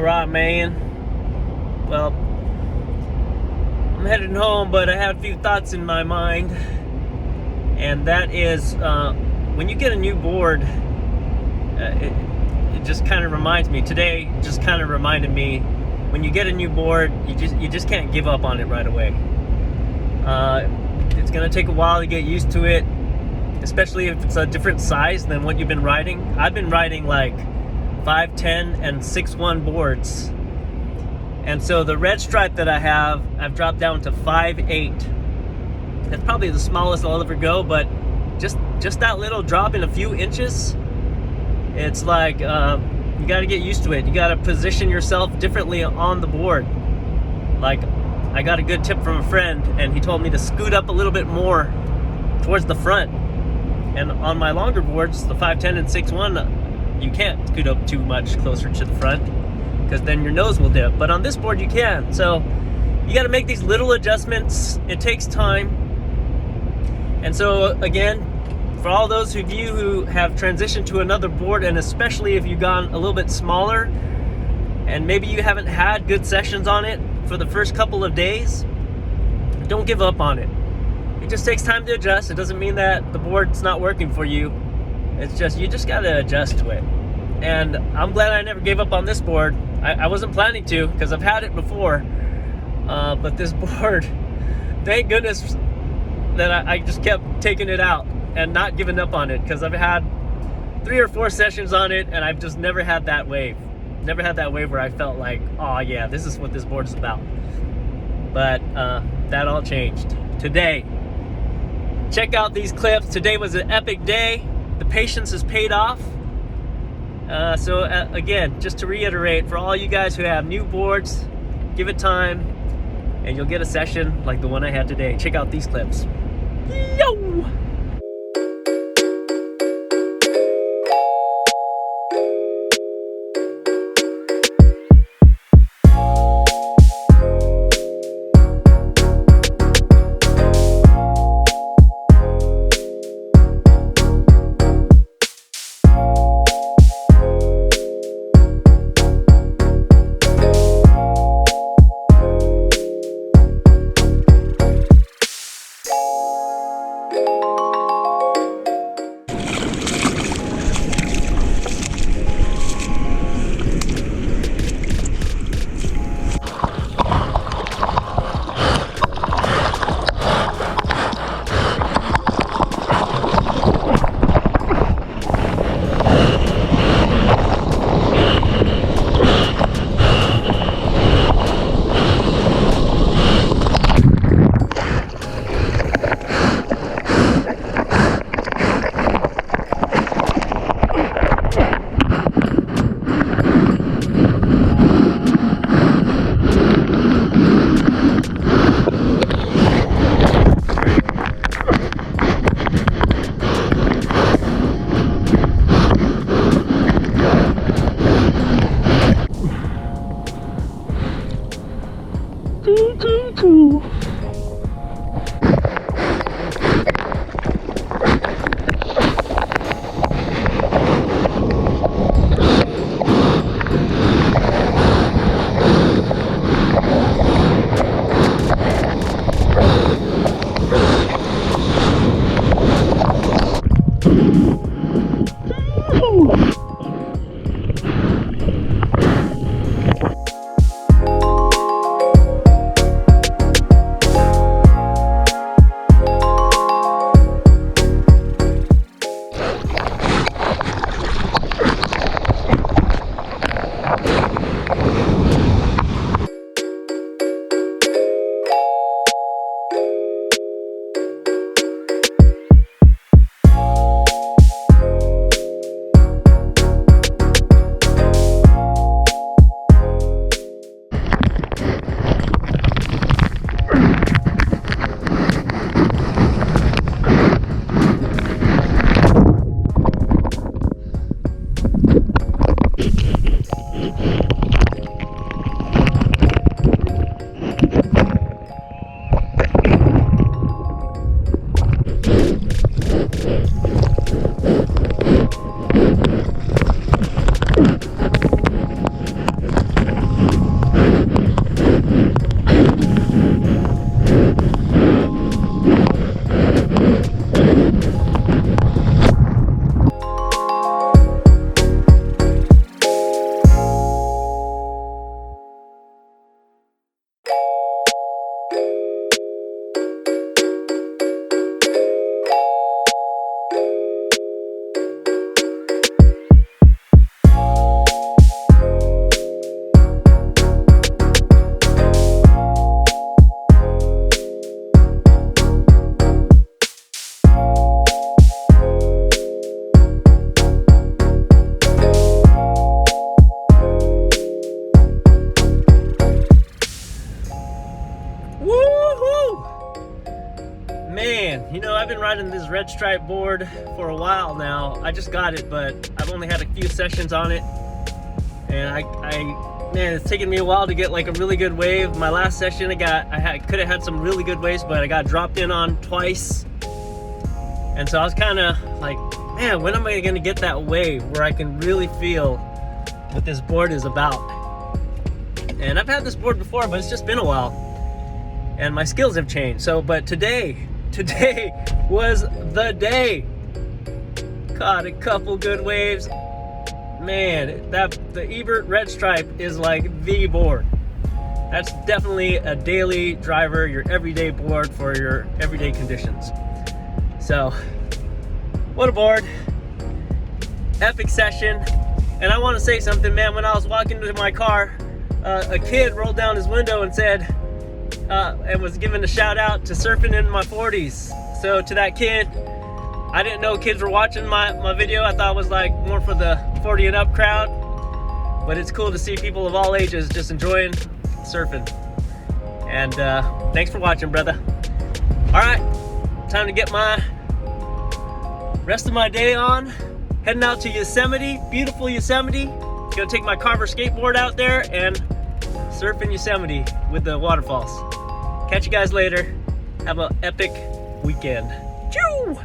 Alright, man. Well, I'm heading home, but I had a few thoughts in my mind. And that is, when you get a new board, it just kind of reminds me, today just kind of reminded me, when you get a new board, you just can't give up on it right away. It's going to take a while to get used to it, especially if it's a different size than what you've been riding. I've been riding like 5'10" and 6'1" boards, and so the red stripe that I have, I've dropped down to 5'8". That's probably the smallest I'll ever go, but just that little drop in a few inches, it's like you got to get used to it. You got to position yourself differently on the board. Like, I got a good tip from a friend, and he told me to scoot up a little bit more towards the front. And on my longer boards, the 5'10" and 6'1", you can't scoot up too much closer to the front because then your nose will dip. But on this board you can. So you got to make these little adjustments. It takes time. And so again, for all those of you who have transitioned to another board, and especially if you've gone a little bit smaller and maybe you haven't had good sessions on it for the first couple of days, don't give up on it. It just takes time to adjust. It doesn't mean that the board's not working for you. It's just, you just gotta adjust to it. And I'm glad I never gave up on this board. I wasn't planning to, because I've had it before. But this board, thank goodness that I just kept taking it out and not giving up on it, because I've had 3 or 4 sessions on it, and I've just never had that wave. Never had that wave where I felt like, oh yeah, this is what this board is about. But that all changed today. Check out these clips. Today was an epic day. The patience has paid off. So again, just to reiterate, for all you guys who have new boards, give it time and you'll get a session like the one I had today. Check out these clips. Yo! riding this red stripe board for a while now. I just got it, but I've only had a few sessions on it. And man, it's taken me a while to get like a really good wave. My last session, I could have had some really good waves, but I got dropped in on twice. And so I was kind of like, man, when am I gonna get that wave where I can really feel what this board is about? And I've had this board before, but it's just been a while. And my skills have changed. So, but today was the day. Caught a couple good waves. Man, the Ebert red stripe is like the board. That's definitely a daily driver, your everyday board for your everyday conditions. So, what a board. Epic session. And I want to say something, man. When I was walking to my car, a kid rolled down his window and said, and was giving a shout out to surfing in my 40s. So to that kid, I didn't know kids were watching my video. I thought it was like more for the 40 and up crowd. But it's cool to see people of all ages just enjoying surfing. And thanks for watching, brother. All right, time to get my rest of my day on. Heading out to Yosemite, beautiful Yosemite. Gonna take my Carver skateboard out there and surf in Yosemite with the waterfalls. Catch you guys later. Have an epic weekend. Choo!